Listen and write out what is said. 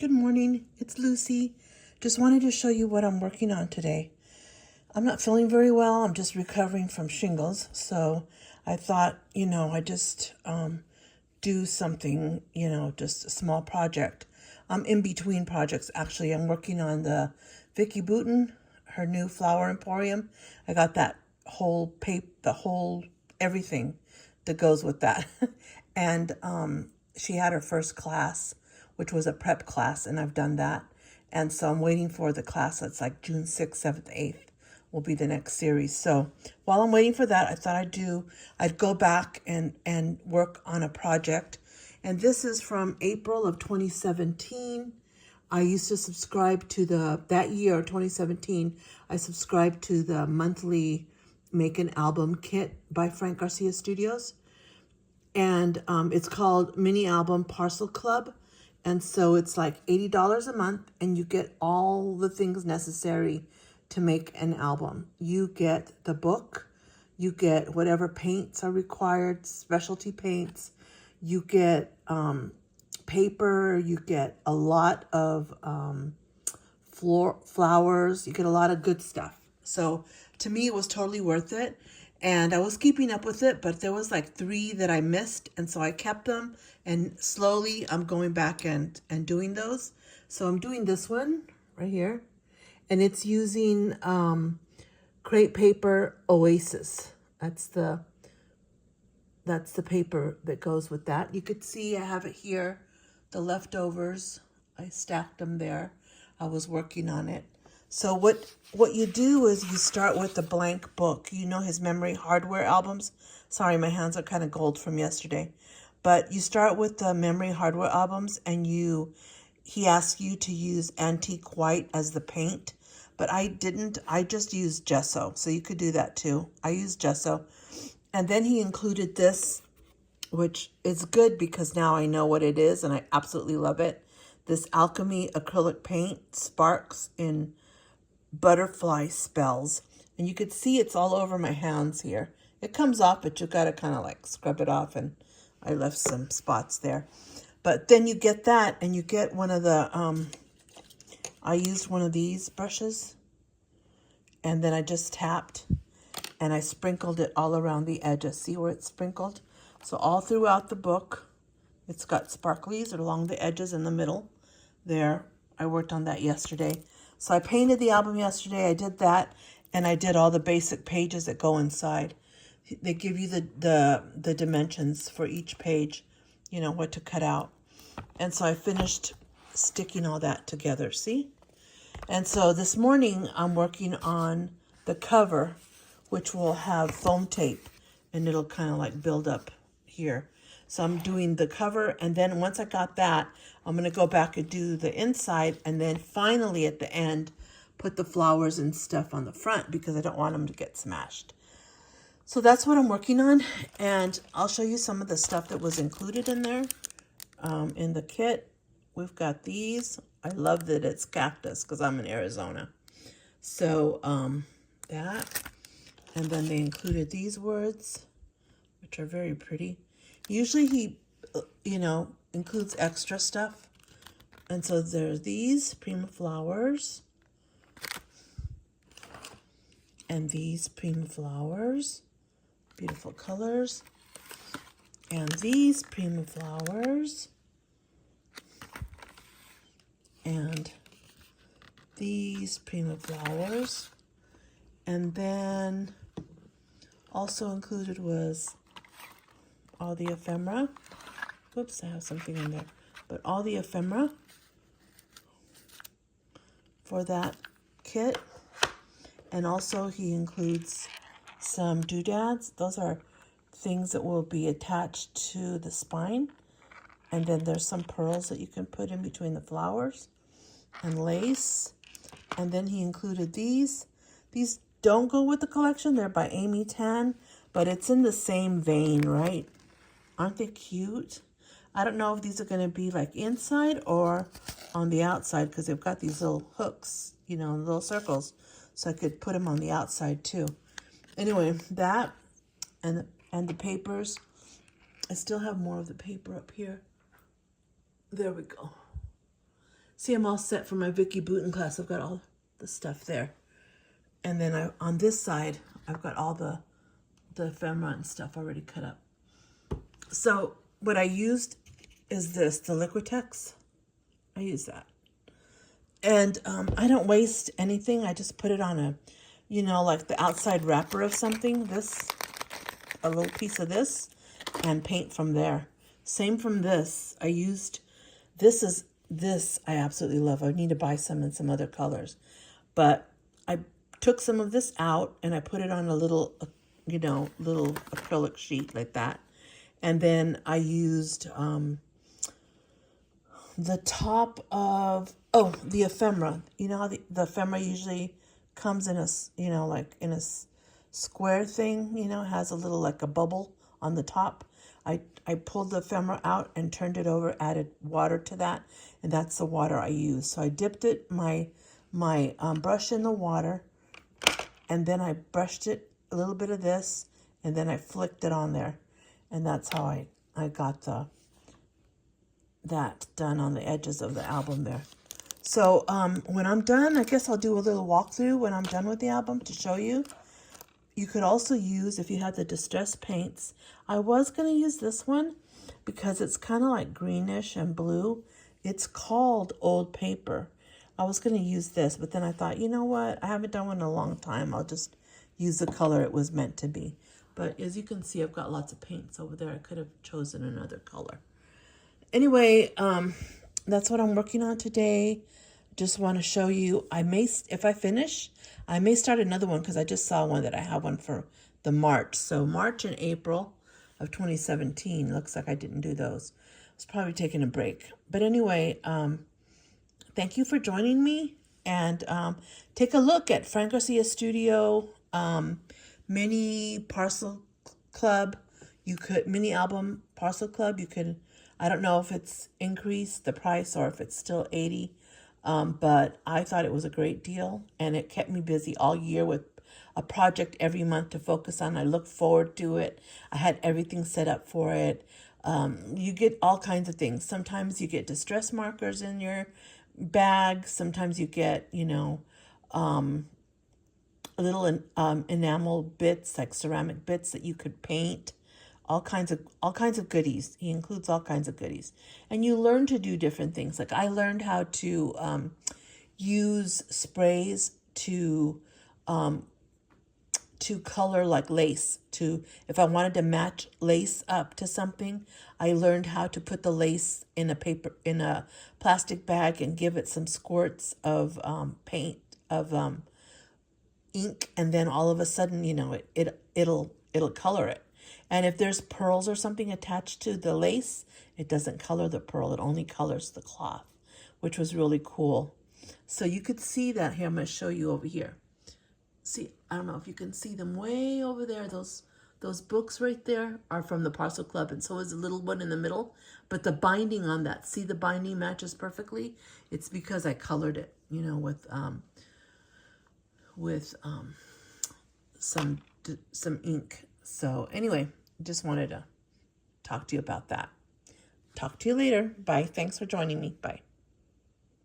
Good morning, it's Lucy. Just wanted to show you what I'm working on today. I'm not feeling very well. I'm just recovering from shingles. So I thought, I just do something, just a small project. I'm in between projects, actually. I'm working on the Vicky Boutin, her new flower emporium. I got that whole everything that goes with that. And she had her first class, which was a prep class, and I've done that. And so I'm waiting for the class that's like June 6th, 7th, 8th will be the next series. So while I'm waiting for that, I thought I'd go back and work on a project. And this is from April of 2017. I used to subscribe to that year, 2017, I subscribed to the monthly Make an Album kit by Frank Garcia Studios. And it's called Mini Album Parcel Club. And so it's like $80 a month, and you get all the things necessary to make an album. You get the book, you get whatever paints are required, specialty paints, you get paper, you get a lot of flowers, you get a lot of good stuff. So to me, it was totally worth it. And I was keeping up with it, but there was like 3 that I missed. And so I kept them, and slowly I'm going back and doing those. So I'm doing this one right here, and it's using crepe paper Oasis. That's the paper that goes with that. You could see I have it here, the leftovers. I stacked them there. I was working on it. So what you do is you start with the blank book. You know his memory hardware albums. Sorry, my hands are kind of gold from yesterday. But you start with the memory hardware albums, and he asks you to use antique white as the paint. But I didn't. I just used gesso. So you could do that too. I used gesso. And then he included this, which is good because now I know what it is, and I absolutely love it. This Alchemy acrylic paint, Sparks in Butterfly Spells. And you could see it's all over my hands here. It comes off, but you got to kind of like scrub it off, and I left some spots there. But then you get that, and you get one of the, I used one of these brushes, and then I just tapped, and I sprinkled it all around the edges. See where it's sprinkled? So all throughout the book, it's got sparklies along the edges in the middle there. I worked on that yesterday. So I painted the album yesterday. I did that, and I did all the basic pages that go inside. They give you the dimensions for each page, what to cut out. And so I finished sticking all that together, see? And so this morning I'm working on the cover, which will have foam tape, and it'll kind of like build up here. So I'm doing the cover, and then once I got that, I'm going to go back and do the inside, and then finally at the end, put the flowers and stuff on the front because I don't want them to get smashed. So that's what I'm working on, and I'll show you some of the stuff that was included in there, in the kit. We've got these. I love that it's cactus because I'm in Arizona. So that, and then they included these words, which are very pretty. Usually he, includes extra stuff. And so there's these Prima flowers. And these Prima flowers. Beautiful colors. And these Prima flowers. And these Prima flowers. And then also included was all the ephemera. Whoops, I have something in there. But all the ephemera for that kit. And also he includes some doodads. Those are things that will be attached to the spine. And then there's some pearls that you can put in between the flowers. And lace. And then he included these. These don't go with the collection. They're by Amy Tan. But it's in the same vein, right? Aren't they cute? I don't know if these are going to be like inside or on the outside because they've got these little hooks, little circles. So I could put them on the outside too. Anyway, that and the papers. I still have more of the paper up here. There we go. See, I'm all set for my Vicky Booten class. I've got all the stuff there. And then on this side, I've got all the ephemera and stuff already cut up. So what I used is this, the Liquitex. I use that. And I don't waste anything. I just put it on a, like the outside wrapper of something, a little piece of this, and paint from there. Same from this. I used, this I absolutely love. I need to buy some in some other colors. But I took some of this out and I put it on a little, little acrylic sheet like that. And then I used the top of, the ephemera. You know how the ephemera usually comes in a, like in a square thing, has a little, like a bubble on the top. I pulled the ephemera out and turned it over, added water to that, and that's the water I used. So I dipped my brush in the water, and then I brushed it, a little bit of this, and then I flicked it on there. And that's how I got that done on the edges of the album there. So when I'm done, I guess I'll do a little walkthrough when I'm done with the album to show you. You could also use, if you had the distressed paints, I was going to use this one because it's kind of like greenish and blue. It's called Old Paper. I was going to use this, but then I thought, you know what? I haven't done one in a long time. I'll just use the color it was meant to be. But as you can see, I've got lots of paints over there. I could have chosen another color. Anyway, that's what I'm working on today. Just want to show you, if I finish, I may start another one because I just saw one that I have one for the March. So March and April of 2017. Looks like I didn't do those. I was probably taking a break. But anyway, thank you for joining me. And take a look at Frank Garcia Studio mini Parcel Club. Mini album Parcel Club. You could, I don't know if it's increased the price or if it's still $80. But I thought it was a great deal, and it kept me busy all year with a project every month to focus on. I look forward to it. I had everything set up for it. You get all kinds of things. Sometimes you get distress markers in your bag. Sometimes you get, little enamel bits, like ceramic bits that you could paint. All kinds of goodies. He includes all kinds of goodies. And you learn to do different things. Like I learned how to use sprays to color like lace. If I wanted to match lace up to something, I learned how to put the lace in a plastic bag and give it some squirts of paint, of ink, and then all of a sudden, it'll color it. And if there's pearls or something attached to the lace, it doesn't color the pearl. It only colors the cloth, which was really cool. So you could see that here. I'm going to show you over here. See, I don't know if you can see them way over there. Those books right there are from the Parcel Club, and so is the little one in the middle. But the binding on that, see the binding matches perfectly? It's because I colored it, with some ink. So anyway, just wanted to talk to you about that. Talk to you later. Bye. Thanks for joining me. Bye.